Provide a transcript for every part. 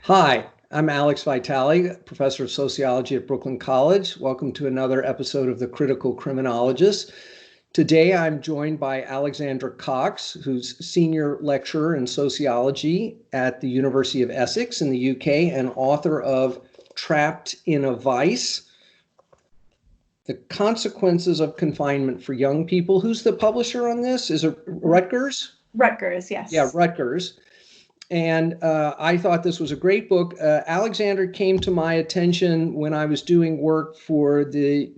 Hi, I'm Alex Vitale, professor of sociology at Brooklyn College. Welcome to another episode of the Critical Criminologist. Today I'm joined by Alexandra Cox, who's senior lecturer in sociology at the University of Essex in the UK and author of Trapped in a Vice: The Consequences of Confinement for Young People. Who's the publisher on this? Is it Rutgers? Rutgers, Yeah, yes. Rutgers. And I thought this was a great book. Alexander came to my attention when I was doing work for the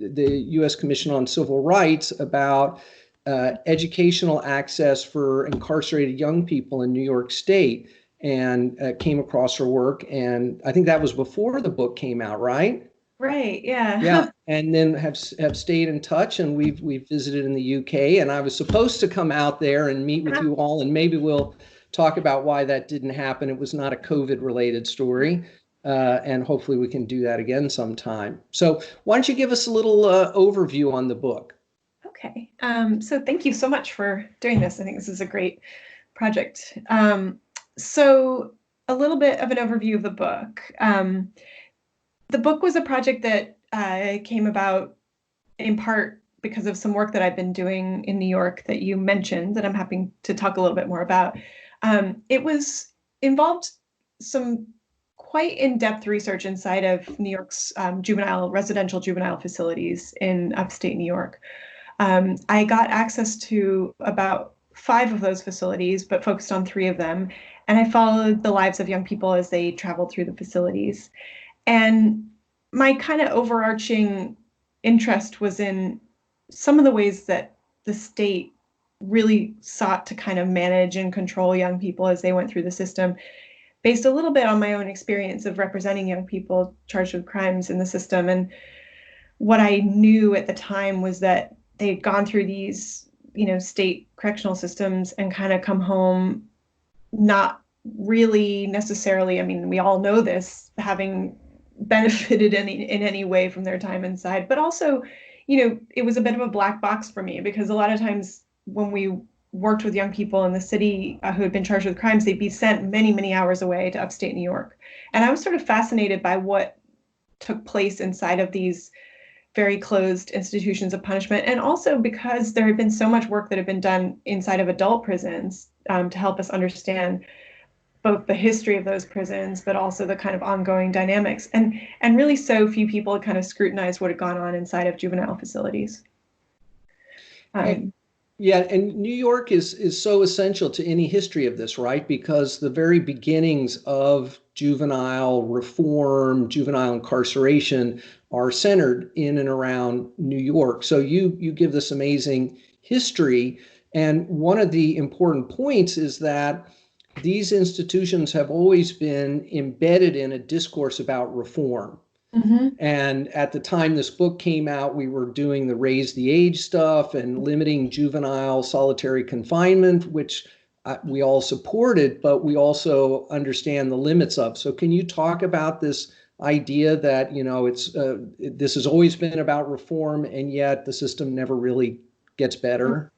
U.S. Commission on Civil Rights about educational access for incarcerated young people in New York State, and came across her work. And I think that was before the book came out, right? Right, yeah. Yeah, and then have stayed in touch, and we've visited in the UK, and I was supposed to come out there and meet with you all, and maybe we'll talk about why that didn't happen. It was not a COVID related story, and hopefully we can do that again sometime. So why don't you give us a little overview on the book? Okay. So thank you so much for doing this. I think this is a great project. So a little bit of an overview of the book. The book was a project that came about in part because of some work that I've been doing in New York that you mentioned, that I'm happy to talk a little bit more about. It was involved some quite in-depth research inside of New York's residential juvenile facilities in upstate New York. I got access to about 5 of those facilities, but focused on 3 of them. And I followed the lives of young people as they traveled through the facilities. And my kind of overarching interest was in some of the ways that the state really sought to kind of manage and control young people as they went through the system, based a little bit on my own experience of representing young people charged with crimes in the system. And what I knew at the time was that they'd gone through these, state correctional systems and kind of come home not really necessarily, I mean, we all know this, having benefited in any way from their time inside, but also, it was a bit of a black box for me, because a lot of times when we worked with young people in the city who had been charged with crimes, they'd be sent many, many hours away to upstate New York. And I was sort of fascinated by what took place inside of these very closed institutions of punishment. And also because there had been so much work that had been done inside of adult prisons to help us understand both the history of those prisons, but also the kind of ongoing dynamics. And really so few people had kind of scrutinized what had gone on inside of juvenile facilities. Yeah, and New York is so essential to any history of this, right? Because the very beginnings of juvenile reform, juvenile incarceration are centered in and around New York. So you give this amazing history. And one of the important points is that these institutions have always been embedded in a discourse about reform. Mm-hmm. And at the time this book came out, we were doing the raise the age stuff and limiting juvenile solitary confinement, which we all supported, but we also understand the limits of. So can you talk about this idea that, this has always been about reform, and yet the system never really gets better?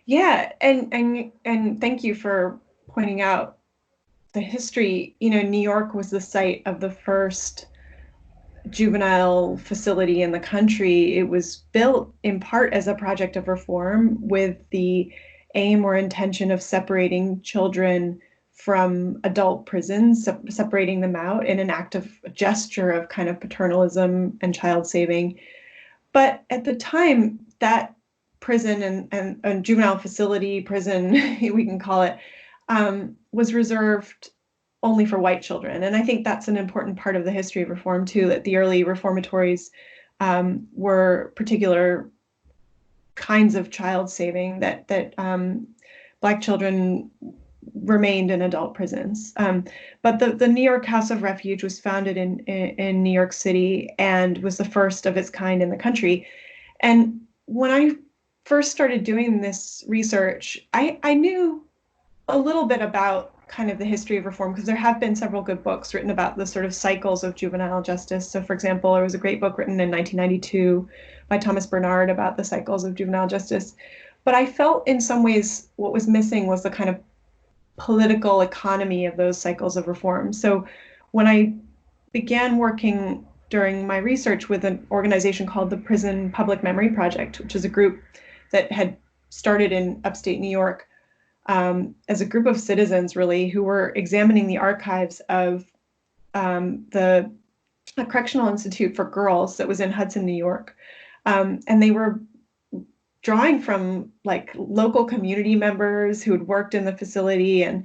Yeah, and thank you for pointing out the history. New York was the site of the first juvenile facility in the country. It was built in part as a project of reform, with the aim or intention of separating children from adult prisons, separating them out in an act of gesture of kind of paternalism and child saving. But at the time, that prison and juvenile facility, prison, we can call it, was reserved only for white children. And I think that's an important part of the history of reform too, that the early reformatories were particular kinds of child saving, that Black children remained in adult prisons. But the New York House of Refuge was founded in New York City and was the first of its kind in the country. And when I first started doing this research, I knew a little bit about kind of the history of reform, because there have been several good books written about the sort of cycles of juvenile justice. So for example, there was a great book written in 1992 by Thomas Bernard about the cycles of juvenile justice. But I felt in some ways what was missing was the kind of political economy of those cycles of reform. So when I began working during my research with an organization called the Prison Public Memory Project, which is a group that had started in upstate New York, as a group of citizens, really, who were examining the archives of the Correctional Institute for Girls that was in Hudson, New York. And they were drawing from like local community members who had worked in the facility and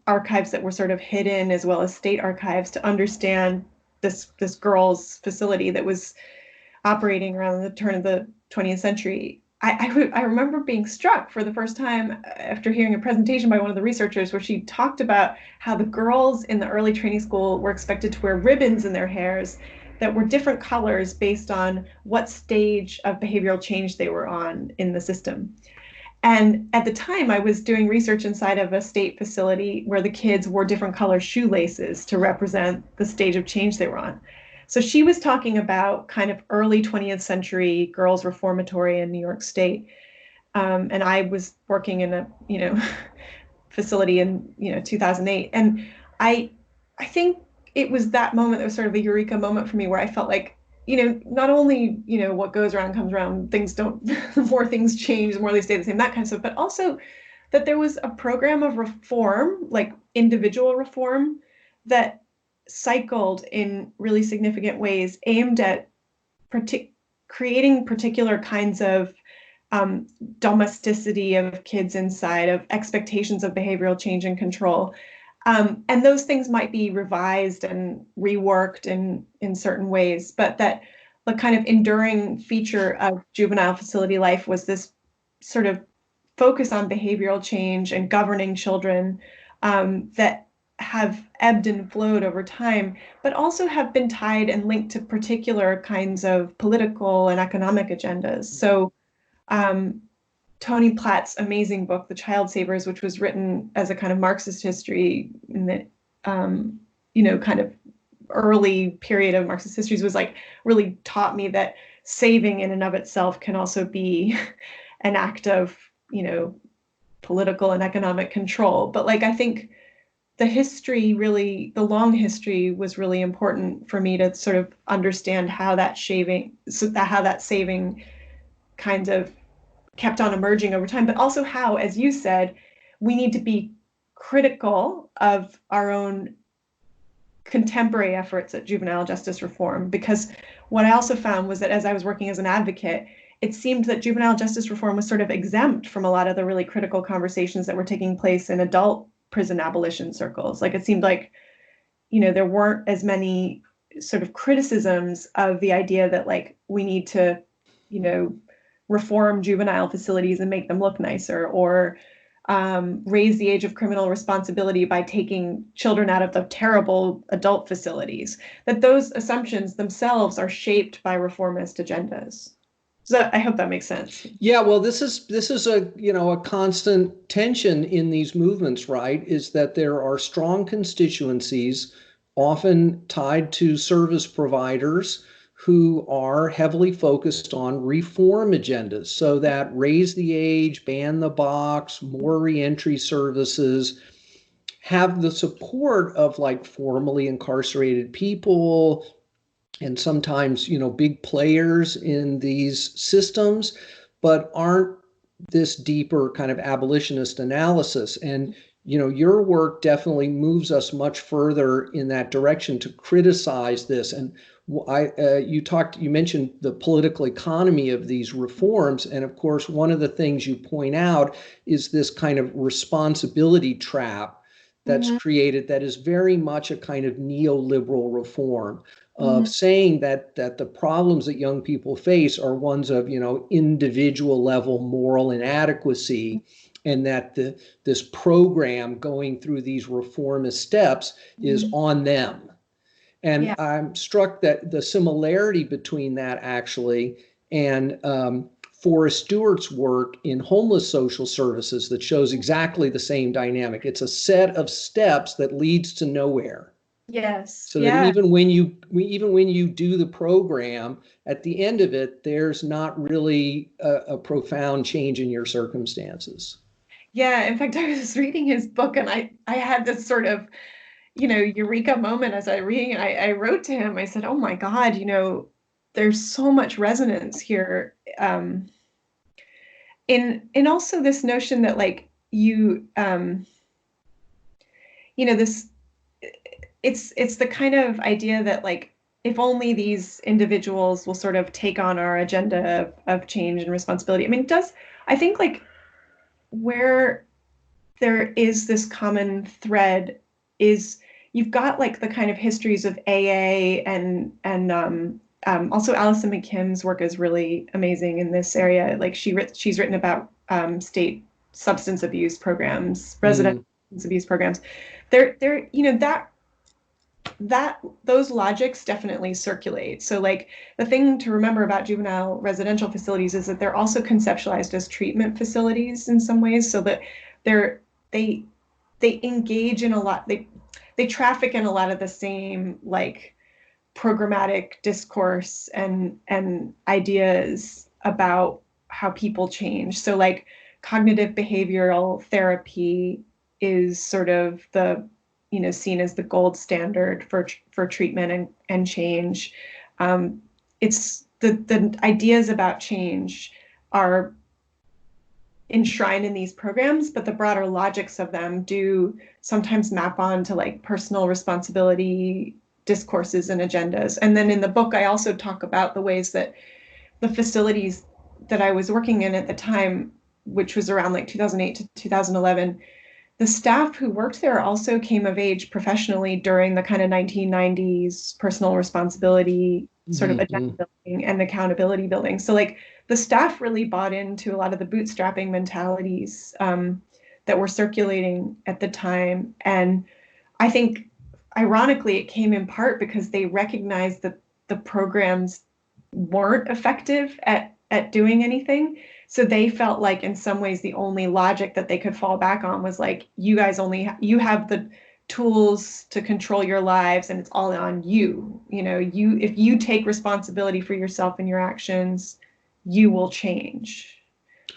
archives that were sort of hidden, as well as state archives, to understand this girls' facility that was operating around the turn of the 20th century. I remember being struck for the first time after hearing a presentation by one of the researchers where she talked about how the girls in the early training school were expected to wear ribbons in their hairs that were different colors based on what stage of behavioral change they were on in the system. And at the time, I was doing research inside of a state facility where the kids wore different color shoelaces to represent the stage of change they were on. So she was talking about kind of early 20th century girls' reformatory in New York State. And I was working in a, facility in, 2008. And I think it was that moment that was sort of a eureka moment for me where I felt like, not only, what goes around comes around, things don't, the more things change, the more they stay the same, that kind of stuff, but also that there was a program of reform, like individual reform, that cycled in really significant ways aimed at creating particular kinds of domesticity of kids inside, of expectations of behavioral change and control. And those things might be revised and reworked in certain ways, but that the kind of enduring feature of juvenile facility life was this sort of focus on behavioral change and governing children that have ebbed and flowed over time, but also have been tied and linked to particular kinds of political and economic agendas. So Tony Platt's amazing book, The Child Savers, which was written as a kind of Marxist history in the, kind of early period of Marxist histories, was like really taught me that saving in and of itself can also be an act of, political and economic control. But like, I think the history really, the long history was really important for me to sort of understand how that saving kind of kept on emerging over time, but also how, as you said, we need to be critical of our own contemporary efforts at juvenile justice reform. Because what I also found was that as I was working as an advocate, it seemed that juvenile justice reform was sort of exempt from a lot of the really critical conversations that were taking place in adult prison abolition circles. Like it seemed like, there weren't as many sort of criticisms of the idea that like we need to, reform juvenile facilities and make them look nicer, or raise the age of criminal responsibility by taking children out of the terrible adult facilities. That those assumptions themselves are shaped by reformist agendas. So I hope that makes sense. Yeah, well, this is a constant tension in these movements, right? Is that there are strong constituencies, often tied to service providers, who are heavily focused on reform agendas. So that raise the age, ban the box, more reentry services, have the support of like formerly incarcerated people, and sometimes, big players in these systems, but aren't this deeper kind of abolitionist analysis. And, your work definitely moves us much further in that direction to criticize this. And you mentioned the political economy of these reforms. And of course, one of the things you point out is this kind of responsibility trap that's created that is very much a kind of neoliberal reform of saying that the problems that young people face are ones of, individual level moral inadequacy, and that this program going through these reformist steps is on them. And yeah. I'm struck that the similarity between that actually and Forrest Stewart's work in homeless social services that shows exactly the same dynamic. It's a set of steps that leads to nowhere. Yes. So that even when you do the program, at the end of it, there's not really a profound change in your circumstances. Yeah, in fact, I was reading his book and I had this sort of, eureka moment as I reading it. I wrote to him, I said, oh my God, there's so much resonance here. In also this notion that like this it's the kind of idea that like if only these individuals will sort of take on our agenda of change and responsibility. I mean, I think like where there is this common thread is you've got like the kind of histories of AA and also Alison McKim's work is really amazing in this area. Like she's written about state substance abuse programs, residential substance abuse programs. They're that those logics definitely circulate. So like the thing to remember about juvenile residential facilities is that they're also conceptualized as treatment facilities in some ways, so that they're they they engage in a lot they traffic in a lot of the same like programmatic discourse and ideas about how people change. So like cognitive behavioral therapy is sort of the seen as the gold standard for treatment and change. It's the ideas about change are enshrined in these programs, but the broader logics of them do sometimes map on to like personal responsibility discourses and agendas. And then in the book, I also talk about the ways that the facilities that I was working in at the time, which was around like 2008 to 2011, the staff who worked there also came of age professionally during the kind of 1990s personal responsibility sort of agenda building and accountability building. So like the staff really bought into a lot of the bootstrapping mentalities that were circulating at the time. And I think ironically, it came in part because they recognized that the programs weren't effective at doing anything. So they felt like in some ways the only logic that they could fall back on was like, you guys you have the tools to control your lives and it's all on you. If you take responsibility for yourself and your actions, you will change.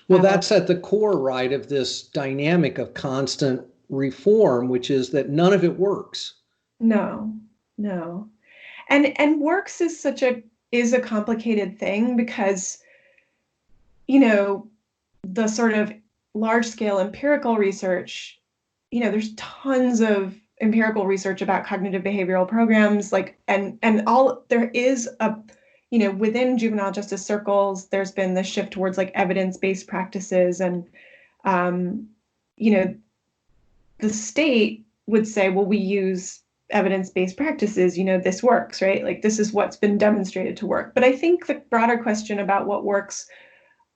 Well, that's at the core, right, of this dynamic of constant reform, which is that none of it works. No, no. And works is a complicated thing because the sort of large scale empirical research, there's tons of empirical research about cognitive behavioral programs, like, and all there is within juvenile justice circles, there's been this shift towards like evidence-based practices. And, the state would say, well, we use evidence-based practices, this works, right? Like this is what's been demonstrated to work. But I think the broader question about what works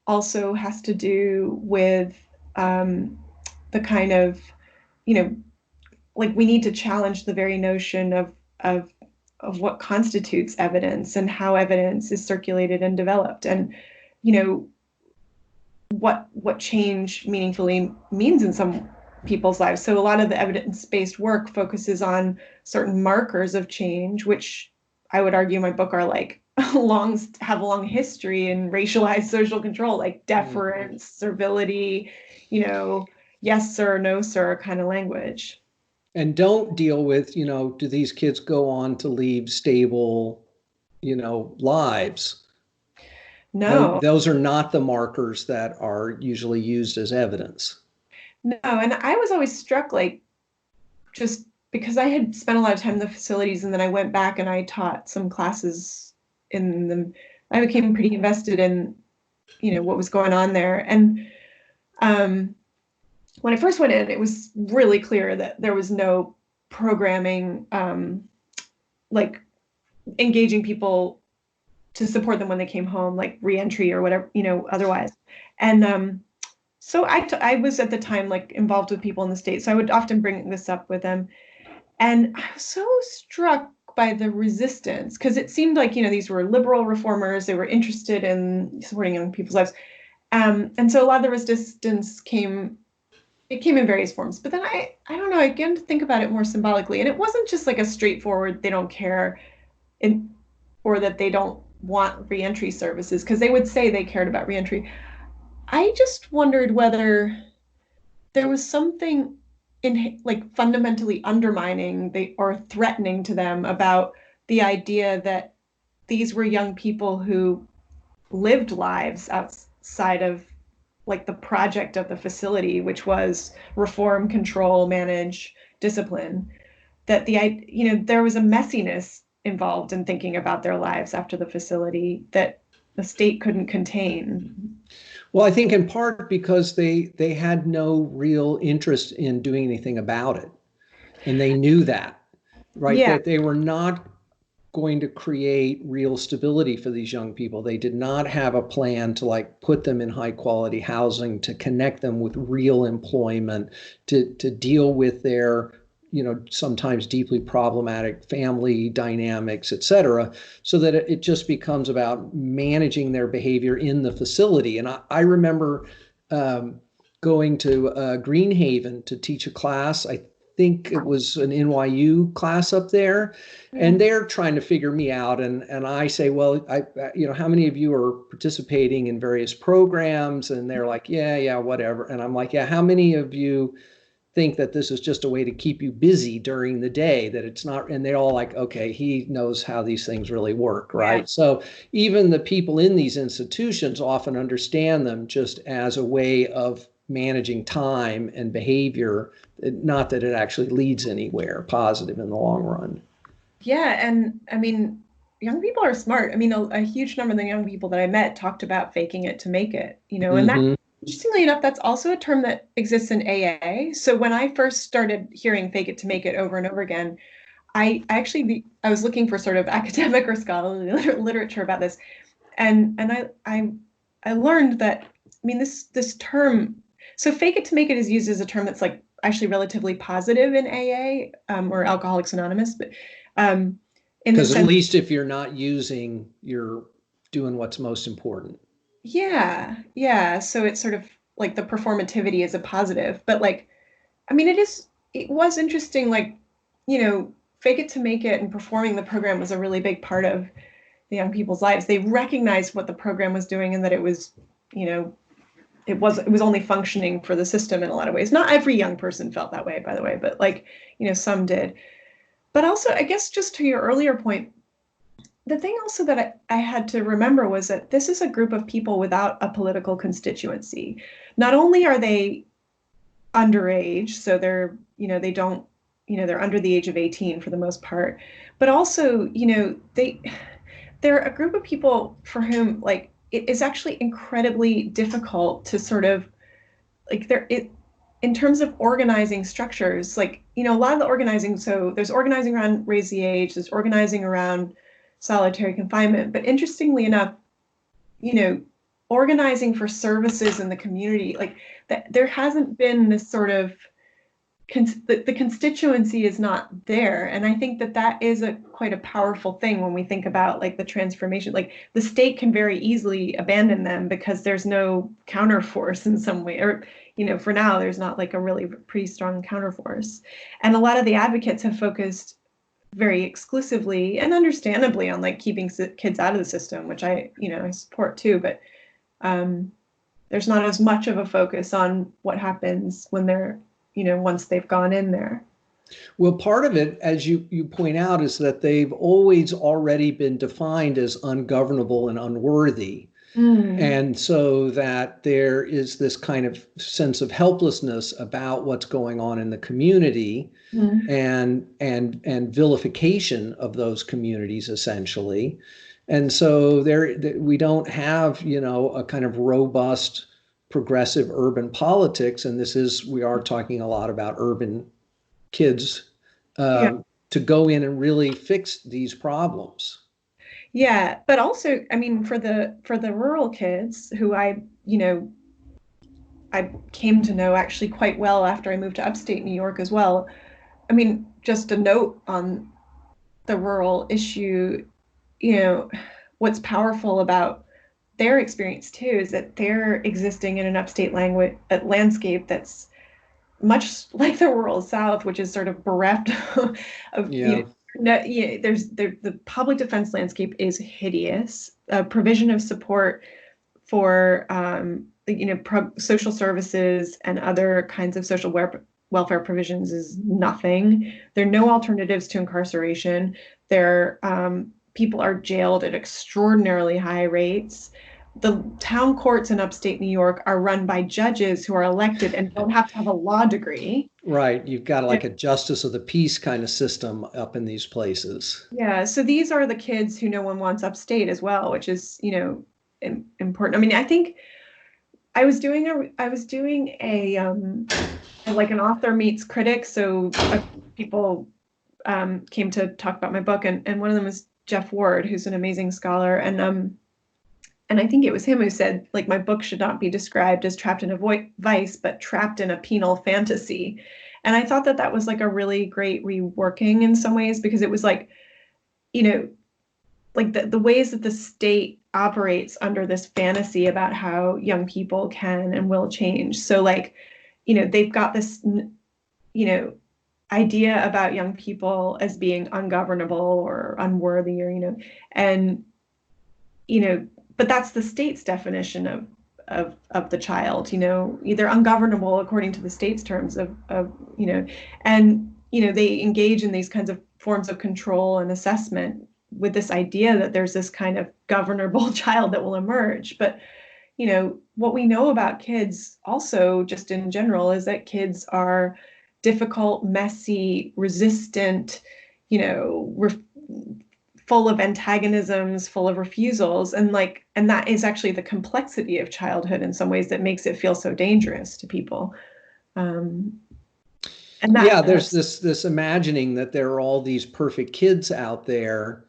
also has to do with the kind of, like we need to challenge the very notion of what constitutes evidence and how evidence is circulated and developed, and what change meaningfully means in some people's lives. So a lot of the evidence-based work focuses on certain markers of change, which I would argue in my book are like have a long history in racialized social control, like deference, servility, yes sir, no sir kind of language. And don't deal with, do these kids go on to lead stable, lives? No. Those are not the markers that are usually used as evidence. No, and I was always struck, like, just because I had spent a lot of time in the facilities and then I went back and I taught some classes in them. I became pretty invested in, what was going on there. And when I first went in, it was really clear that there was no programming, like engaging people to support them when they came home, like reentry or whatever, otherwise. And so I was at the time like involved with people in the state, so I would often bring this up with them. And I was so struck by the resistance, because it seemed like, these were liberal reformers. They were interested in supporting young people's lives. And so a lot of the resistance came in various forms. But then I don't know, I began to think about it more symbolically. And it wasn't just like a straightforward, they don't care, or that they don't want reentry services, because they would say they cared about reentry. I just wondered whether there was something in like fundamentally undermining or threatening to them about the idea that these were young people who lived lives outside of like the project of the facility, which was reform, control, manage, discipline. That there was a messiness involved in thinking about their lives after the facility that the state couldn't contain. Well, I think in part because they had no real interest in doing anything about it. And they knew that, right? Yeah, That they were not going to create real stability for these young people. They did not have a plan to like put them in high quality housing, to connect them with real employment, to deal with their, sometimes deeply problematic family dynamics, et cetera, so that it just becomes about managing their behavior in the facility. And I remember going to Greenhaven to teach a class. I think it was an NYU class up there, yeah, and they're trying to figure me out. And I say, well, how many of you are participating in various programs? And they're like, yeah, whatever. And I'm like, yeah, how many of you think that this is just a way to keep you busy during the day, that it's not? And they're all like, okay, he knows how these things really work, yeah. right? So even the people in these institutions often understand them just as a way of managing time and behavior, not that it actually leads anywhere positive in the long run. Yeah, and I mean, young people are smart. I mean, a huge number of the young people that I met talked about faking it to make it, and that, Mm-hmm. interestingly enough, that's also a term that exists in AA. So when I first started hearing fake it to make it over and over again, I was looking for sort of academic or scholarly literature about this, and I learned that, I mean, this term, so fake it to make it is used as a term that's like actually relatively positive in AA, or Alcoholics Anonymous, but um, in the Because at sense, least if you're not using, you're doing what's most important. yeah, yeah. So it's sort of like the performativity is a positive, but like, I mean, it was interesting, like, fake it to make it and performing the program was a really big part of the young people's lives. They recognized what the program was doing and that it was, you know, it was only functioning for the system in a lot of ways. Not every young person felt that way, by the way, but like, some did. But also, I guess just to your earlier point, the thing also that I had to remember was that this is a group of people without a political constituency. Not only are they underage, so they don't, they're under the age of 18 for the most part, but also, they're a group of people for whom like it is actually incredibly difficult to sort of like in terms of organizing structures, like, a lot of the organizing, so there's organizing around raise the age, there's organizing around solitary confinement, but interestingly enough, you know, organizing for services in the community, like that there hasn't been this sort of the constituency is not there. And I think that is quite a powerful thing when we think about like the transformation. Like the state can very easily abandon them because there's no counterforce in some way, or for now there's not like a really pretty strong counterforce. And a lot of the advocates have focused very exclusively and understandably on like keeping kids out of the system, which I support too. But there's not as much of a focus on what happens when they're once they've gone in there. Well, part of it, as you point out, is that they've always already been defined as ungovernable and unworthy. Mm. And so that there is this kind of sense of helplessness about what's going on in the community, Mm. and vilification of those communities essentially. And so we don't have, a kind of robust progressive urban politics. And we are talking a lot about urban kids, Yeah. to go in and really fix these problems. Yeah, but also, I mean, for the rural kids who I came to know actually quite well after I moved to upstate New York as well. I mean, just a note on the rural issue, you know, what's powerful about their experience too is that they're existing in an upstate landscape that's much like the rural South, which is sort of bereft of, Yeah. no, the public defense landscape is hideous. Provision of support for social services and other kinds of social welfare provisions is nothing. There are no alternatives to incarceration. People are jailed at extraordinarily high rates. The town courts in upstate New York are run by judges who are elected and don't have to have a law degree. Right. You've got like a justice of the peace kind of system up in these places. Yeah. So these are the kids who no one wants upstate as well, which is, important. I mean, I think I was doing a like an author meets critic. So people came to talk about my book, and one of them was Jeff Ward, who's an amazing scholar, and I think it was him who said, like, my book should not be described as trapped in a vice, but trapped in a penal fantasy. And I thought that was like a really great reworking in some ways, because it was like, like the ways that the state operates under this fantasy about how young people can and will change. So like, they've got this, idea about young people as being ungovernable or unworthy, or, and, but that's the state's definition of the child, either ungovernable according to the state's terms of and, they engage in these kinds of forms of control and assessment with this idea that there's this kind of governable child that will emerge. But, what we know about kids also just in general is that kids are difficult, messy, resistant, full of antagonisms, full of refusals. And that is actually the complexity of childhood in some ways that makes it feel so dangerous to people. There's this imagining that there are all these perfect kids out there,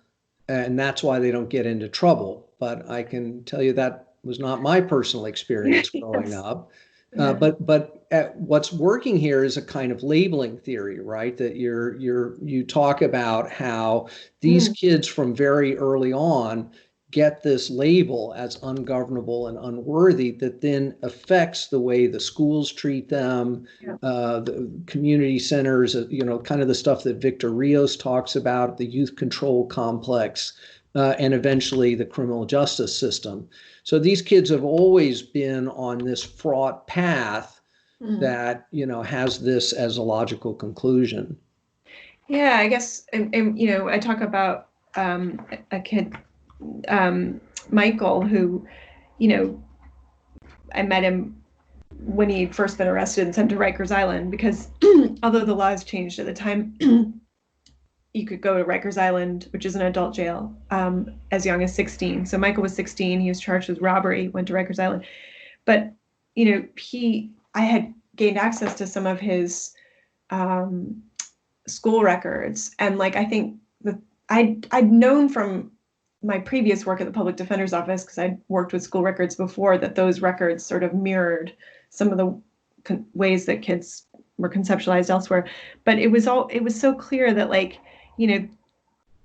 and that's why they don't get into trouble. But I can tell you that was not my personal experience growing up. Yeah. But what's working here is a kind of labeling theory, right? That you talk about how these kids from very early on get this label as ungovernable and unworthy that then affects the way the schools treat them, the community centers, kind of the stuff that Victor Rios talks about, the youth control complex, and eventually the criminal justice system. So these kids have always been on this fraught path that, has this as a logical conclusion. Yeah, I guess, and I talk about a kid, Michael, who, I met him when he'd first been arrested and sent to Rikers Island, because although the laws changed at the time, you could go to Rikers Island, which is an adult jail, as young as 16. So Michael was 16. He was charged with robbery, went to Rikers Island. But, I had gained access to some of his school records. And I think that I'd known from my previous work at the public defender's office, because I'd worked with school records before, that those records sort of mirrored some of the ways that kids were conceptualized elsewhere. But it was so clear that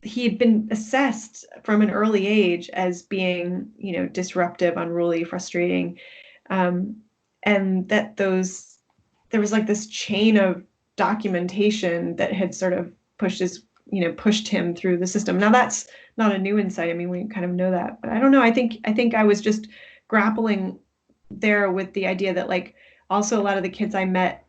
he had been assessed from an early age as being, disruptive, unruly, frustrating, and that there was this chain of documentation that had sort of pushed him through the system. Now that's not a new insight. I mean, we kind of know that, but I don't know. I think I was just grappling there with the idea that also a lot of the kids I met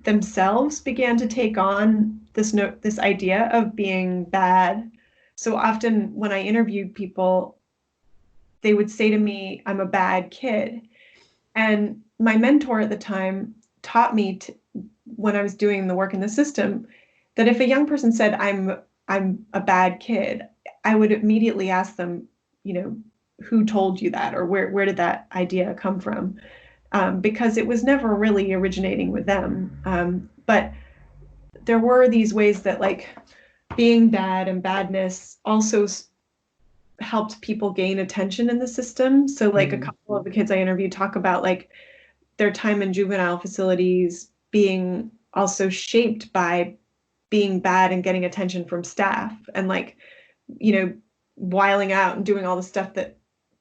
themselves began to take on this idea of being bad. So often when I interviewed people, they would say to me, "I'm a bad kid." And my mentor at the time taught me when I was doing the work in the system, that if a young person said, I'm a bad kid, I would immediately ask them, who told you that, or where did that idea come from? Because it was never really originating with them. But there were these ways that being bad and badness also helped people gain attention in the system. So a couple of the kids I interviewed talk about their time in juvenile facilities being also shaped by being bad and getting attention from staff, and wiling out and doing all the stuff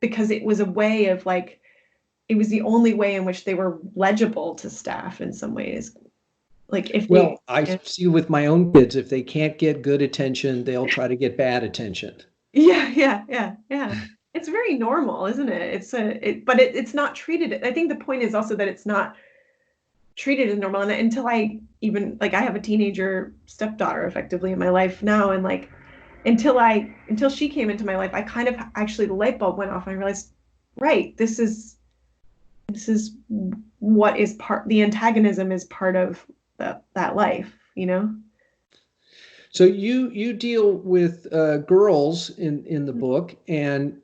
because it was a way of it was the only way in which they were legible to staff in some ways. I see with my own kids, if they can't get good attention, they'll try to get bad attention. Yeah. it's very normal, isn't it? It's not treated. I think the point is also that it's not treated as normal. And until I even like, I have a teenager stepdaughter effectively in my life now, and like until she came into my life, I kind of actually the light bulb went off and I realized, right, this is what is the antagonism is part of that life, you know? So you deal with girls in the book, and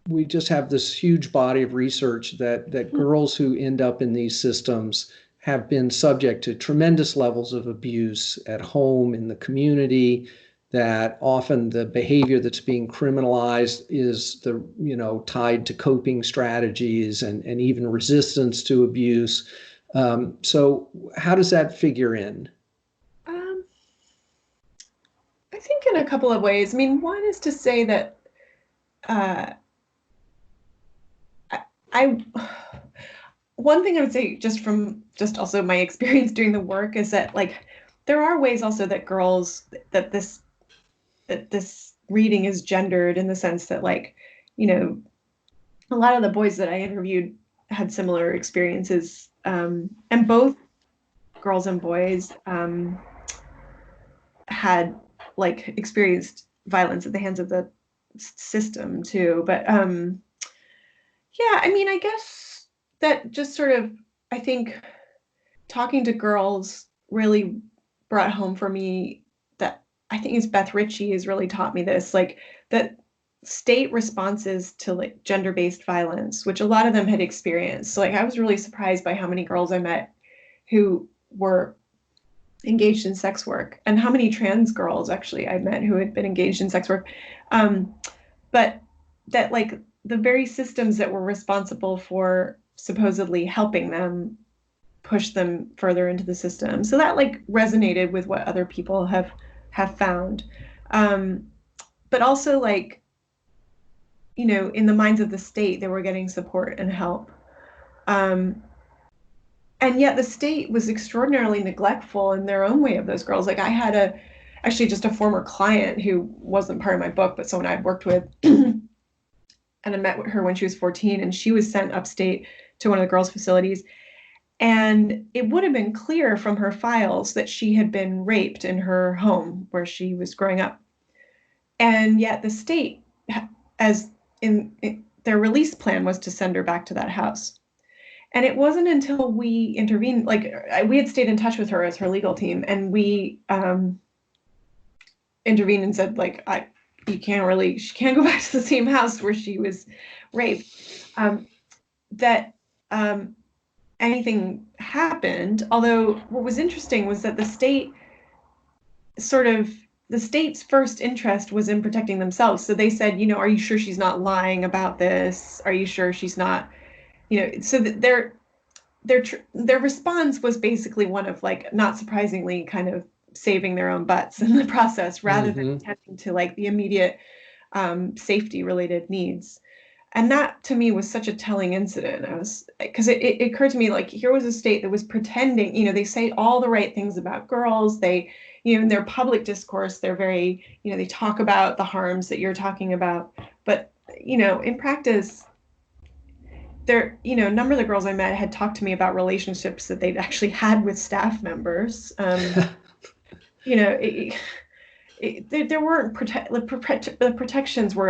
we just have this huge body of research that girls who end up in these systems have been subject to tremendous levels of abuse at home, in the community, that often the behavior that's being criminalized is tied to coping strategies and even resistance to abuse. So how does that figure in? I think in a couple of ways. I mean, one is to say that uh, I one thing I would say just from just also my experience doing the work is that like there are ways also that this reading is gendered in the sense that like, a lot of the boys that I interviewed had similar experiences, and both girls and boys had like experienced violence at the hands of the system too. But yeah, I mean, I guess that just sort of, I think talking to girls really brought home for me that I think it's Beth Ritchie has really taught me this, like that state responses to like gender-based violence, which a lot of them had experienced. So like I was really surprised by how many girls I met who were engaged in sex work, and how many trans girls actually I met who had been engaged in sex work. But that like the very systems that were responsible for supposedly helping them push them further into the system. So that like resonated with what other people have found. But also like, in the minds of the state, they were getting support and help. And yet the state was extraordinarily neglectful in their own way of those girls. Like I had actually just a former client who wasn't part of my book, but someone I'd worked with, and I met with her when she was 14, and she was sent upstate to one of the girls' facilities. And it would have been clear from her files that she had been raped in her home where she was growing up. And yet the state, as in their release plan, was to send her back to that house. And it wasn't until we intervened, like we had stayed in touch with her as her legal team, and we intervened and said, like, she can't go back to the same house where she was raped. That anything happened. Although what was interesting was that the state's first interest was in protecting themselves. So they said, are you sure she's not lying about this? Are you sure she's not, so that their response was basically one of like, not surprisingly, kind of saving their own butts in the process rather than attending to like the immediate safety related needs. And that to me was such a telling incident. Because it occurred to me, like, here was a state that was pretending, they say all the right things about girls. They, in their public discourse, they're very, they talk about the harms that you're talking about. But, in practice, a number of the girls I met had talked to me about relationships that they'd actually had with staff members. There weren't the protections were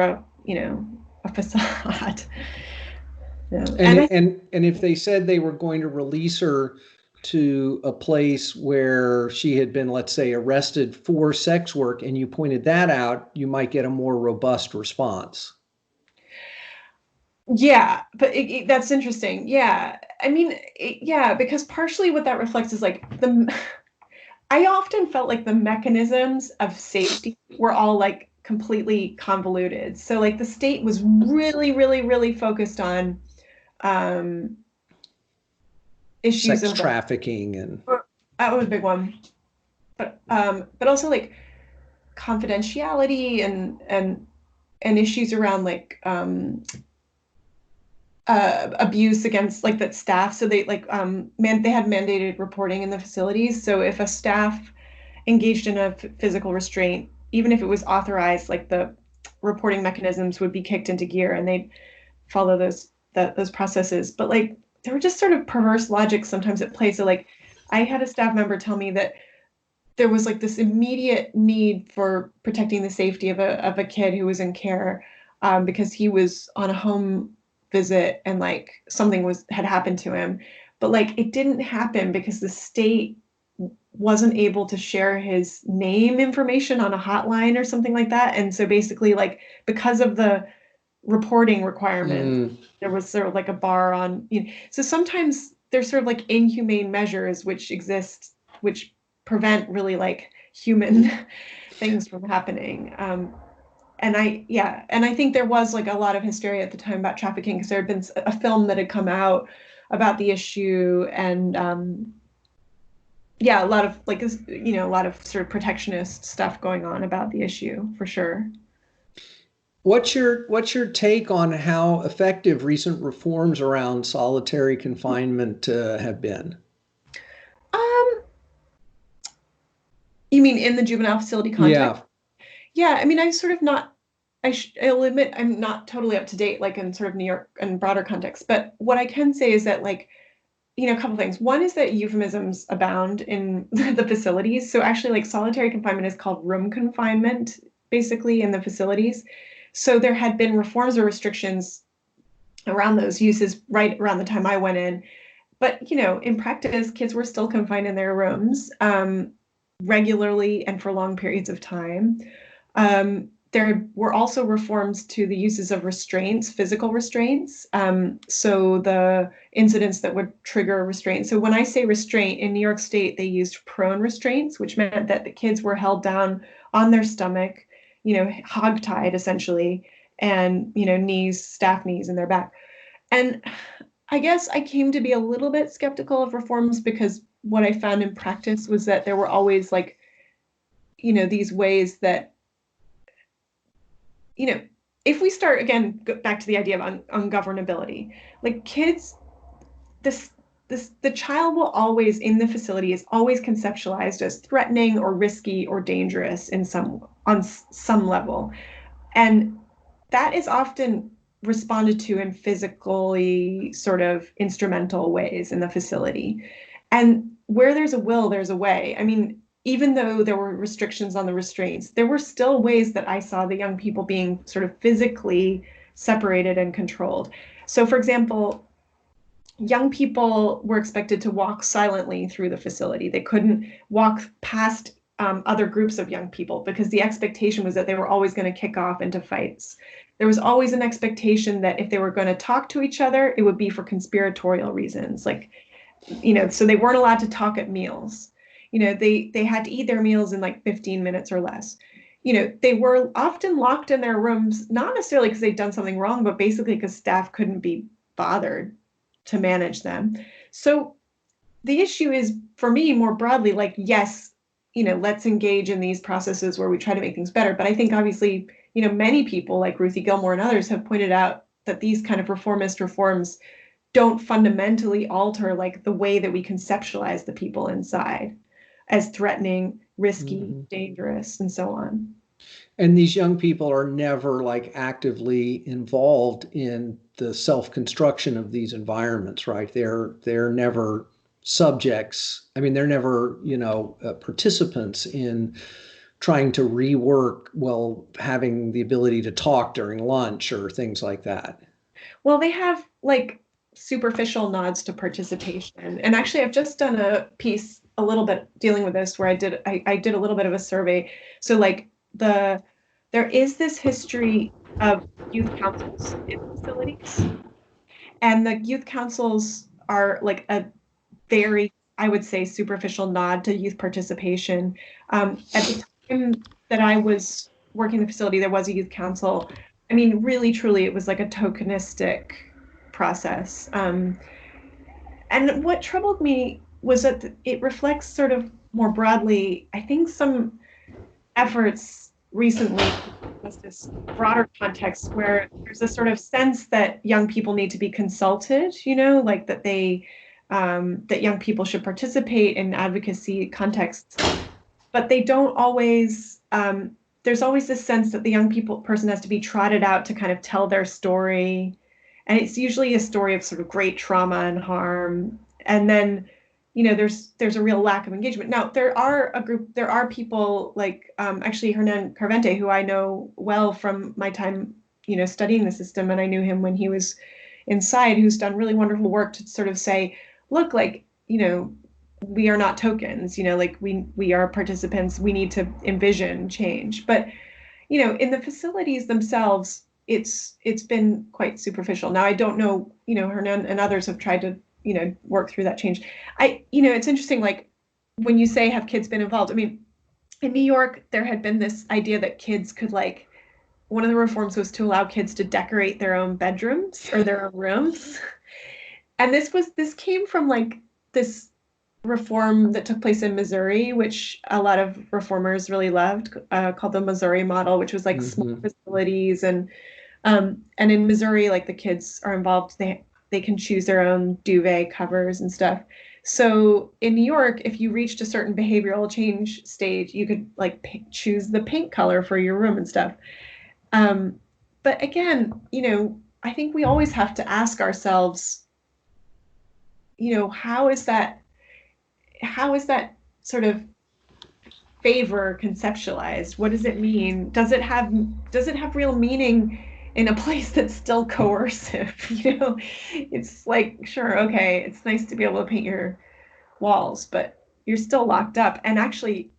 a facade. Yeah. And if they said they were going to release her to a place where she had been, let's say, arrested for sex work, and you pointed that out, you might get a more robust response. Yeah, but that's interesting. Yeah, I mean, because partially what that reflects is like I often felt like the mechanisms of safety were all like completely convoluted. So like the state was really, really, really focused on issues Sex of trafficking and that was a big one, but also like confidentiality and issues around like abuse against like that staff. So they like they had mandated reporting in the facilities. So if a staff engaged in a physical restraint, even if it was authorized, like the reporting mechanisms would be kicked into gear and they'd follow those processes. But like there were just sort of perverse logic sometimes at play. So like I had a staff member tell me that there was like this immediate need for protecting the safety of a kid who was in care because he was on a home visit and like something had happened to him. But like it didn't happen because the state wasn't able to share his name information on a hotline or something like that. And so basically like because of the reporting requirement, there was sort of like a bar on, so sometimes there's sort of like inhumane measures which exist, which prevent really like human things from happening. And I think there was like a lot of hysteria at the time about trafficking because there had been a film that had come out about the issue and a lot of like, a lot of sort of protectionist stuff going on about the issue for sure. What's your take on how effective recent reforms around solitary confinement have been? You mean in the juvenile facility context? Yeah, I mean, I'm sort of not, I'll admit I'm not totally up to date, like in sort of New York and broader context. But what I can say is that like, a couple things. One is that euphemisms abound in the facilities. So actually like solitary confinement is called room confinement, basically in the facilities. So there had been reforms or restrictions around those uses right around the time I went in. But, in practice, kids were still confined in their rooms regularly and for long periods of time. There were also reforms to the uses of restraints, physical restraints. So the incidents that would trigger restraint. So when I say restraint, in New York State, they used prone restraints, which meant that the kids were held down on their stomach, hogtied essentially, and, staff knees in their back. And I guess I came to be a little bit skeptical of reforms because what I found in practice was that there were always like, these ways that, if we start again, go back to the idea of ungovernability, like kids, the child will always in the facility is always conceptualized as threatening or risky or dangerous on some level. And that is often responded to in physically sort of instrumental ways in the facility. And where there's a will, there's a way. I mean, even though there were restrictions on the restraints, there were still ways that I saw the young people being sort of physically separated and controlled. So for example, young people were expected to walk silently through the facility. They couldn't walk past other groups of young people because the expectation was that they were always going to kick off into fights. There was always an expectation that if they were going to talk to each other, it would be for conspiratorial reasons. Like, so they weren't allowed to talk at meals. They had to eat their meals in like 15 minutes or less. They were often locked in their rooms, not necessarily because they'd done something wrong, but basically because staff couldn't be bothered to manage them. So the issue is, for me, more broadly, like, yes, let's engage in these processes where we try to make things better. But I think obviously, many people like Ruthie Gilmore and others have pointed out that these kind of reformist reforms don't fundamentally alter like the way that we conceptualize the people inside as threatening, risky, dangerous, and so on. And these young people are never like actively involved in the self-construction of these environments, right? They're never subjects. I mean, they're never, participants in trying to rework, having the ability to talk during lunch or things like that. Well, they have like superficial nods to participation. And actually, I've just done a piece a little bit dealing with this where I did a little bit of a survey. So like there is this history of youth councils in facilities, and the youth councils are like a very, I would say, superficial nod to youth participation. At the time that I was working in the facility, there was a youth council. I mean, really, truly, it was like a tokenistic process. And what troubled me was that it reflects sort of more broadly, I think, some efforts recently was this broader context where there's a sort of sense that young people need to be consulted, like that that young people should participate in advocacy contexts, but they don't always there's always this sense that the young person has to be trotted out to kind of tell their story. And it's usually a story of sort of great trauma and harm. And then, there's a real lack of engagement. Now, there are people like actually Hernan Carvente, who I know well from my time, studying the system. And I knew him when he was inside, who's done really wonderful work to sort of say, look, like, we are not tokens, like we are participants. We need to envision change. But, in the facilities themselves, it's been quite superficial. Now, I don't know, Hernan and others have tried to, work through that change. It's interesting, like when you say, have kids been involved? I mean, in New York, there had been this idea that kids could, like, one of the reforms was to allow kids to decorate their own bedrooms or their own rooms. And this came from like this reform that took place in Missouri, which a lot of reformers really loved, called the Missouri model, which was like small facilities. And in Missouri, like the kids are involved. They can choose their own duvet covers and stuff. So in New York, if you reached a certain behavioral change stage, you could like choose the paint color for your room and stuff. But again, I think we always have to ask ourselves, how is that sort of favor conceptualized? What does it mean? Does it have real meaning in a place that's still coercive? It's like, sure, okay, it's nice to be able to paint your walls, but you're still locked up. And actually,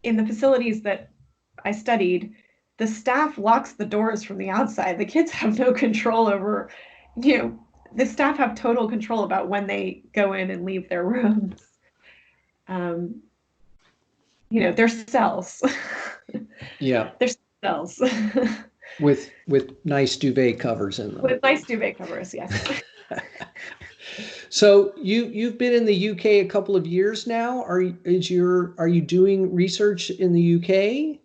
in the facilities that I studied, the staff locks the doors from the outside. The kids have no control over, the staff have total control about when they go in and leave their rooms. They're cells. Yeah. They're cells. with nice duvet covers in them. With nice duvet covers, yes. So you've been in the UK a couple of years now. Are you doing research in the UK?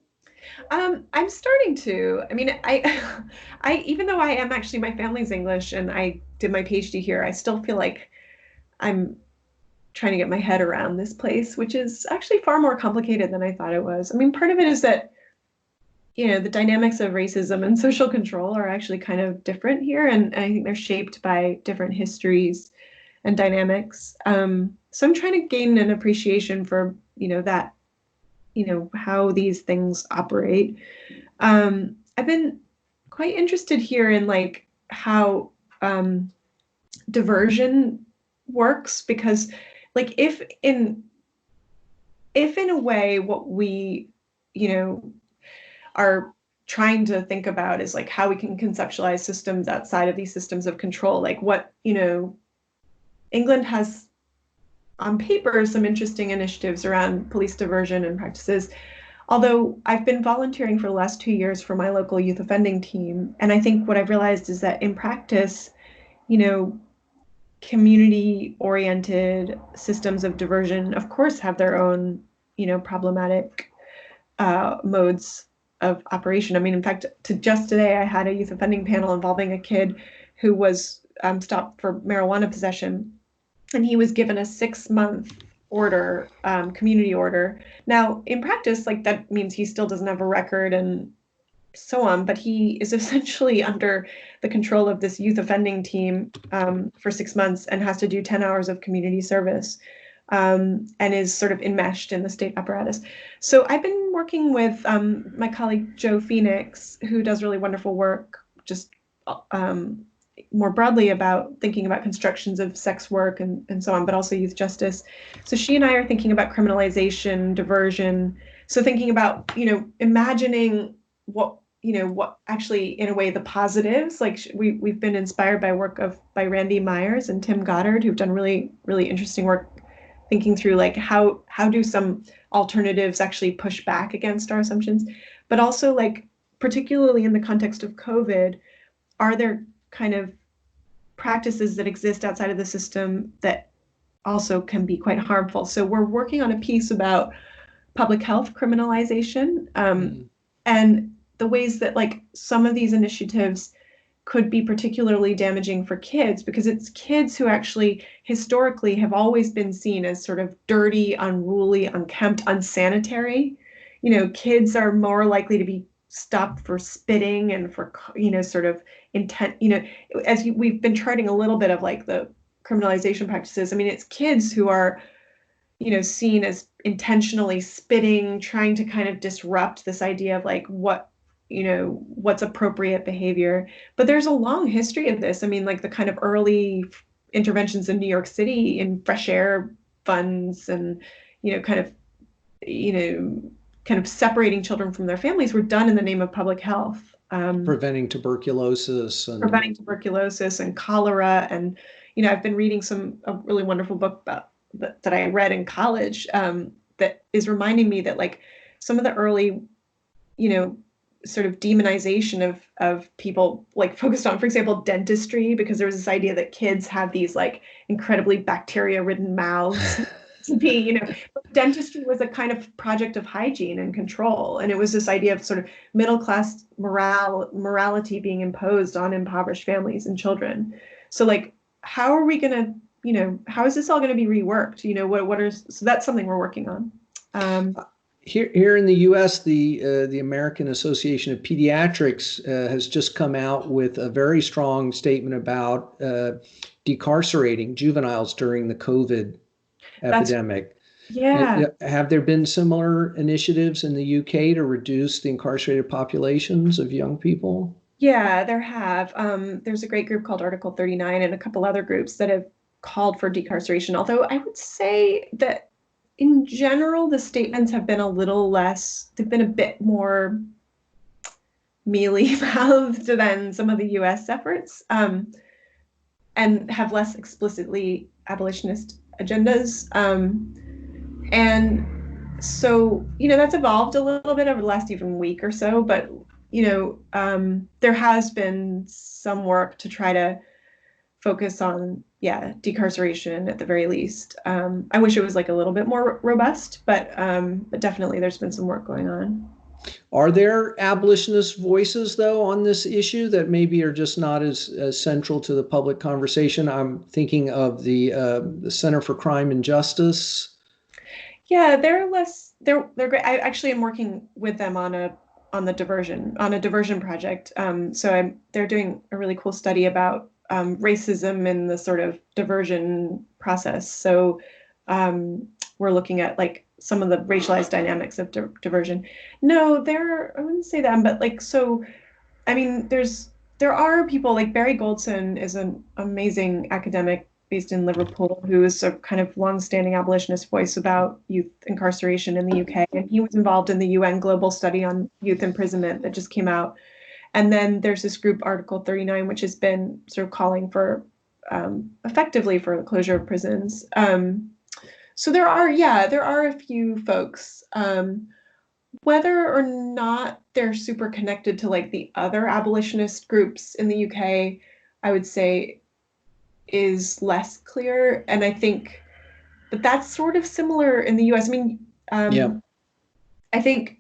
I'm starting to. I mean, I even though I am actually, my family's English and I did my PhD here, I still feel like I'm trying to get my head around this place, which is actually far more complicated than I thought it was. I mean, part of it is that, the dynamics of racism and social control are actually kind of different here. And I think they're shaped by different histories and dynamics. So I'm trying to gain an appreciation for, that, how these things operate. I've been quite interested here in like how diversion works, because like if in a way what we, are trying to think about is like how we can conceptualize systems outside of these systems of control, like what, England has on paper some interesting initiatives around police diversion and practices. Although I've been volunteering for the last 2 years for my local youth offending team. And I think what I've realized is that in practice, community-oriented systems of diversion, of course, have their own, problematic modes of operation. I mean, in fact, just today, I had a youth offending panel involving a kid who was stopped for marijuana possession, and he was given a 6-month order, community order. Now, in practice, like that means he still doesn't have a record and so on, but he is essentially under the control of this youth offending team for 6 months and has to do 10 hours of community service, and is sort of enmeshed in the state apparatus. So I've been working with my colleague Joe Phoenix, who does really wonderful work just more broadly about thinking about constructions of sex work and so on, but also youth justice. So she and I are thinking about criminalization, diversion. So thinking about, imagining what actually, in a way, the positives, like we've been inspired by work by Randy Myers and Tim Goddard, who've done really, really interesting work thinking through like how do some alternatives actually push back against our assumptions, but also like particularly in the context of COVID, are there kind of practices that exist outside of the system that also can be quite harmful? So we're working on a piece about public health criminalization, and the ways that like some of these initiatives could be particularly damaging for kids, because it's kids who actually historically have always been seen as sort of dirty, unruly, unkempt, unsanitary. kids are more likely to be stopped for spitting and for, sort of intent, we've been charting a little bit of like the criminalization practices. I mean, it's kids who are, seen as intentionally spitting, trying to kind of disrupt this idea of like what's appropriate behavior. But there's a long history of this. I mean, like the kind of early interventions in New York City in fresh air funds and, kind of, separating children from their families were done in the name of public health. Preventing tuberculosis and cholera. And, I've been reading a really wonderful book that I read in college that is reminding me that like some of the early, sort of demonization of people like focused on, for example, dentistry, because there was this idea that kids have these like incredibly bacteria-ridden mouths to be, dentistry was a kind of project of hygiene and control. And it was this idea of sort of middle-class morality being imposed on impoverished families and children. So like, how are we going to, how is this all going to be reworked? So that's something we're working on. Here in the U.S., the American Association of Pediatrics has just come out with a very strong statement about decarcerating juveniles during the COVID epidemic. Yeah. Have there been similar initiatives in the UK to reduce the incarcerated populations of young people? Yeah, there have. There's a great group called Article 39 and a couple other groups that have called for decarceration. Although I would say that in general, the statements have been a little less, they've been a bit more mealy-mouthed than some of the US efforts, and have less explicitly abolitionist agendas. And so, that's evolved a little bit over the last even week or so, but, there has been some work to try to focus on, decarceration at the very least. I wish it was like a little bit more robust, but definitely there's been some work going on. Are there abolitionist voices, though, on this issue that maybe are just not as central to the public conversation? I'm thinking of the Center for Crime and Justice. Yeah, they're less. They're great. I actually am working with them on a diversion project. So they're doing a really cool study about racism in the sort of diversion process. So we're looking at like some of the racialized dynamics of diversion. No, I wouldn't say that, but like, so, I mean, there are people like Barry Goldson is an amazing academic based in Liverpool who is a kind of longstanding abolitionist voice about youth incarceration in the UK. And he was involved in the UN global study on youth imprisonment that just came out. And then there's this group, Article 39, which has been sort of calling for effectively for the closure of prisons. So there are a few folks, whether or not they're super connected to like the other abolitionist groups in the UK, I would say is less clear. And I think, but that's sort of similar in the US. I mean, I think,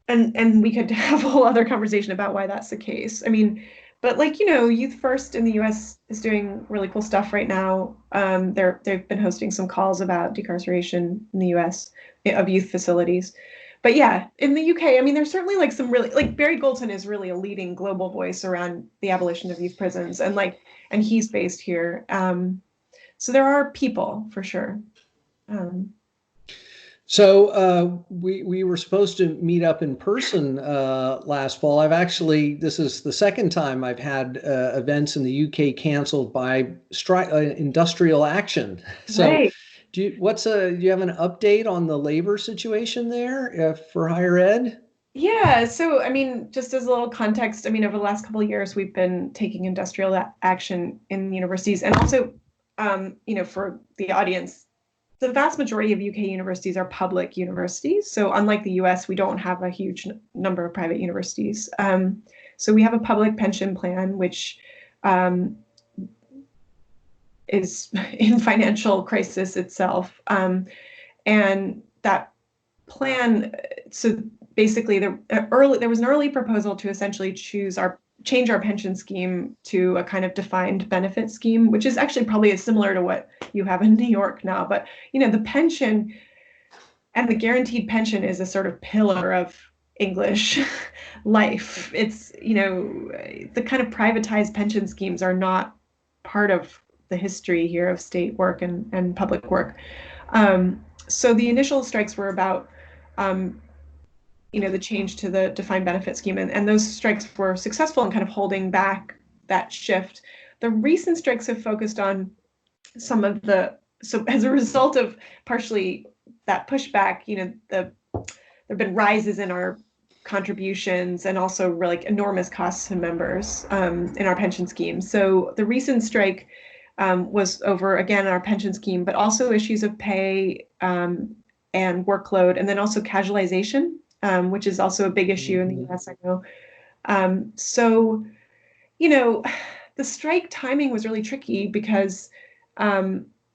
and we could have a whole other conversation about why that's the case. I mean, but like, Youth First in the US is doing really cool stuff right now. They've been hosting some calls about decarceration in the US of youth facilities. But yeah, in the UK, I mean, there's certainly like some really, like Barry Goldson is really a leading global voice around the abolition of youth prisons, and he's based here. So there are people for sure. So we were supposed to meet up in person last fall. this is the second time I've had events in the UK canceled by industrial action. So right. do you have an update on the labor situation there for higher ed? Yeah, so I mean, just as a little context, I mean, over the last couple of years, we've been taking industrial action in universities, and also, for the audience, the vast majority of UK universities are public universities. So unlike the US, we don't have a huge number of private universities. So we have a public pension plan, which is in financial crisis itself. And that plan, so basically there was an early proposal to essentially change our pension scheme to a kind of defined benefit scheme, which is actually probably similar to what you have in New York now. But, the pension and the guaranteed pension is a sort of pillar of English life. It's, the kind of privatized pension schemes are not part of the history here of state work and public work. So the initial strikes were about, the change to the defined benefit scheme, and those strikes were successful in kind of holding back that shift. The recent strikes have focused on so as a result of partially that pushback, there have been rises in our contributions and also like enormous costs to members in our pension scheme. So the recent strike was over, again, our pension scheme, but also issues of pay and workload, and then also casualization, which is also a big issue in the US, I know. So, the strike timing was really tricky because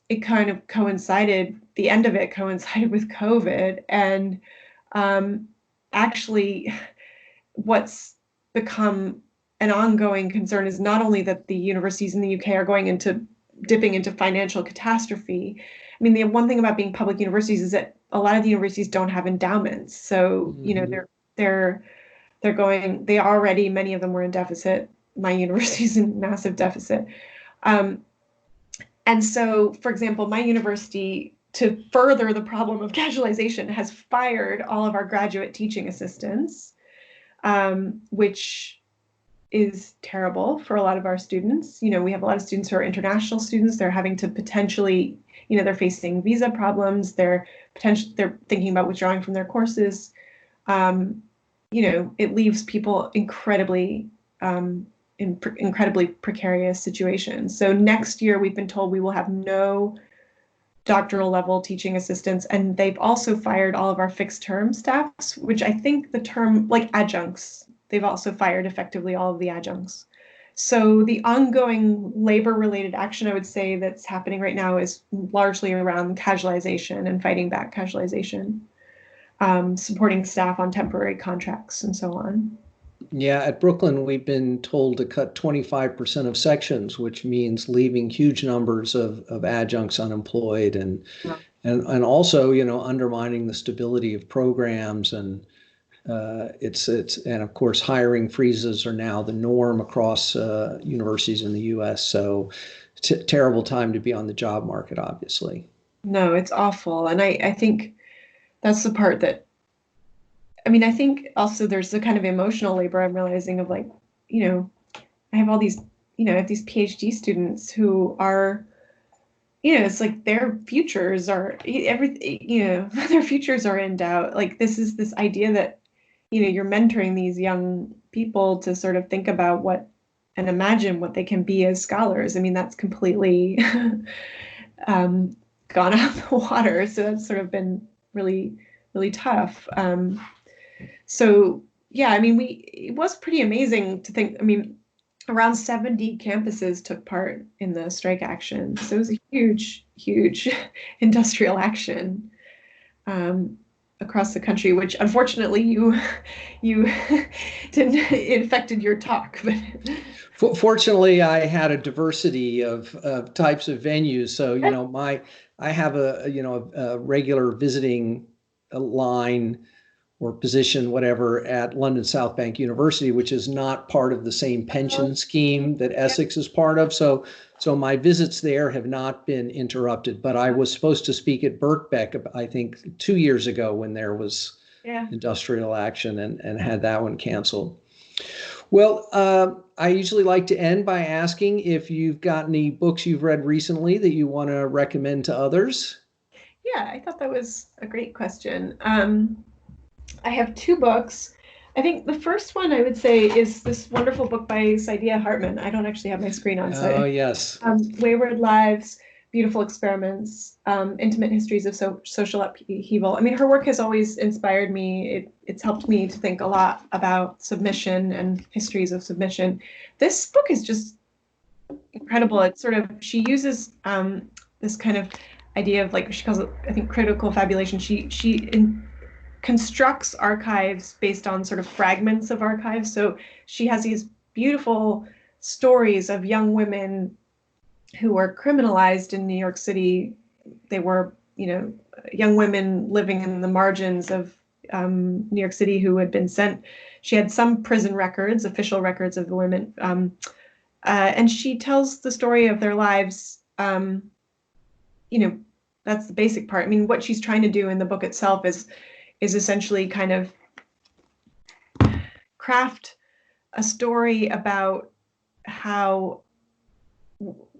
it kind of coincided, the end of it coincided with COVID. And actually, what's become an ongoing concern is not only that the universities in the UK are dipping into financial catastrophe. I mean, the one thing about being public universities is that a lot of the universities don't have endowments. So, they already, many of them were in deficit. My university's in massive deficit. And so, for example, my university, to further the problem of casualization, has fired all of our graduate teaching assistants, which is terrible for a lot of our students. We have a lot of students who are international students. They're having to potentially, they're facing visa problems. They're thinking about withdrawing from their courses. It leaves people incredibly precarious situations. So next year, we've been told we will have no doctoral level teaching assistants, and they've also fired all of our fixed term staffs, which I think the term, like adjuncts, they've also fired effectively all of the adjuncts. So the ongoing labor related action, I would say, that's happening right now is largely around casualization and fighting back casualization, supporting staff on temporary contracts and so on. Yeah, at Brooklyn, we've been told to cut 25% of sections, which means leaving huge numbers of adjuncts unemployed and also, undermining the stability of programs. And and of course, hiring freezes are now the norm across universities in the US. So terrible time to be on the job market, obviously. No, it's awful. And I think that's the part that, I think also there's the kind of emotional labor I'm realizing of like, I have all these, I have these PhD students who are, it's like their futures are everything, their futures are in doubt. Like this idea that, you're mentoring these young people to sort of think about what and imagine what they can be as scholars. That's completely gone out the water. So that's sort of been really, really tough. So yeah, it was pretty amazing to think, around 70 campuses took part in the strike action. So it was a huge, huge industrial action across the country, which unfortunately you didn't, it affected your talk. But fortunately, I had a diversity of types of venues. So, I have a regular visiting line or position, whatever, at London South Bank University, which is not part of the same pension scheme that Essex is part of. So my visits there have not been interrupted, but I was supposed to speak at Birkbeck, I think 2 years ago when there was industrial action and had that one canceled. Well, I usually like to end by asking if you've got any books you've read recently that you want to recommend to others. Yeah, I thought that was a great question. I have two books. I think the first one I would say is this wonderful book by Saidiya Hartman. I don't actually have my screen on. Oh, yes. Wayward Lives, Beautiful Experiments, Intimate Histories of Social Upheaval. Her work has always inspired me. It's helped me to think a lot about submission and histories of submission. This book is just incredible. It's sort of, she uses this kind of idea of, like, she calls it, I think, critical fabulation. She constructs archives based on sort of fragments of archives. So she has these beautiful stories of young women who were criminalized in New York City. They were young women living in the margins of New York City who had been sent. She had some prison records, official records of the women, and she tells the story of their lives. That's the basic part. I mean, what she's trying to do in the book itself is essentially kind of craft a story about how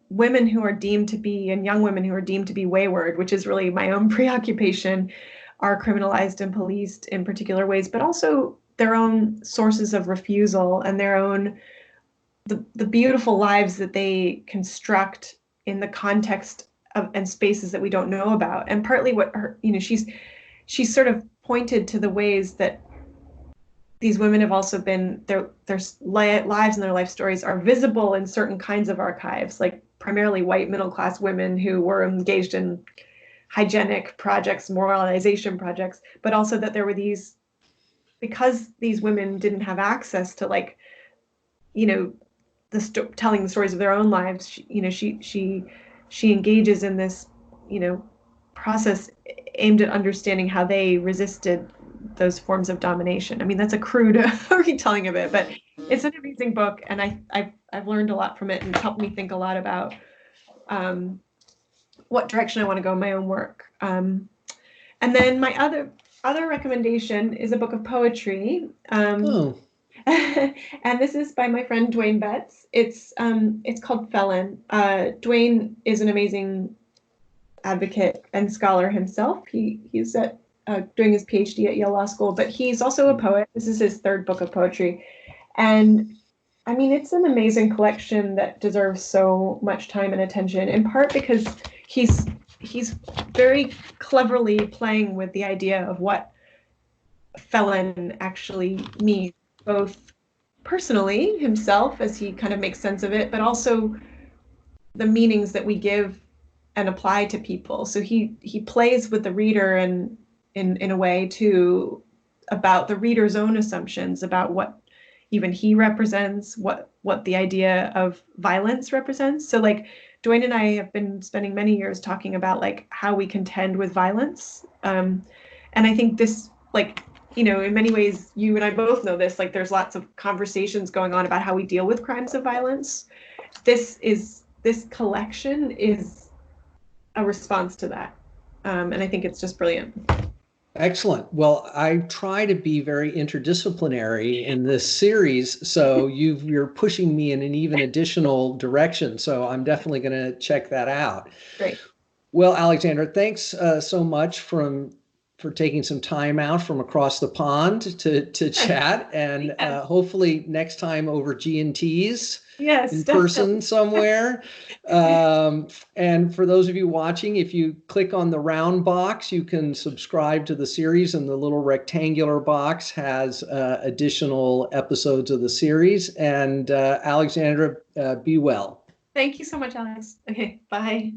women who are deemed to be, and young women who are deemed to be wayward, which is really my own preoccupation, are criminalized and policed in particular ways, but also their own sources of refusal and their own the beautiful lives that they construct in the context of and spaces that we don't know about. And partly what her, she's sort of pointed to the ways that these women have also been, their lives and their life stories are visible in certain kinds of archives, like primarily white middle-class women who were engaged in hygienic projects, moralization projects, but also that there were these, because these women didn't have access to telling the stories of their own lives, she engages in this, process aimed at understanding how they resisted those forms of domination. I mean, that's a crude retelling of it, but it's an amazing book, and I've learned a lot from it, and it's helped me think a lot about what direction I want to go in my own work. And then my other recommendation is a book of poetry. And this is by my friend Dwayne Betts. It's called Felon. Dwayne is an amazing advocate and scholar himself. He's doing his PhD at Yale Law School, but he's also a poet. This is his third book of poetry. And I mean, it's an amazing collection that deserves so much time and attention, in part because he's very cleverly playing with the idea of what felon actually means, both personally himself as he kind of makes sense of it, but also the meanings that we give and apply to people. So he plays with the reader and in a way too about the reader's own assumptions about what even he represents, what the idea of violence represents. So like Dwayne and I have been spending many years talking about like how we contend with violence. And I think this, like, in many ways, you and I both know this, like there's lots of conversations going on about how we deal with crimes of violence. This collection is a response to that. And I think it's just brilliant. Excellent. Well, I try to be very interdisciplinary in this series, so you're pushing me in an even additional direction. So I'm definitely going to check that out. Great. Well, Alexandra, thanks so much for taking some time out from across the pond to chat, and hopefully next time over G&Ts. Yes, in person somewhere. And for those of you watching, if you click on the round box, you can subscribe to the series, and the little rectangular box has additional episodes of the series. And Alexandra, be well. Thank you so much, Alex. Okay, bye.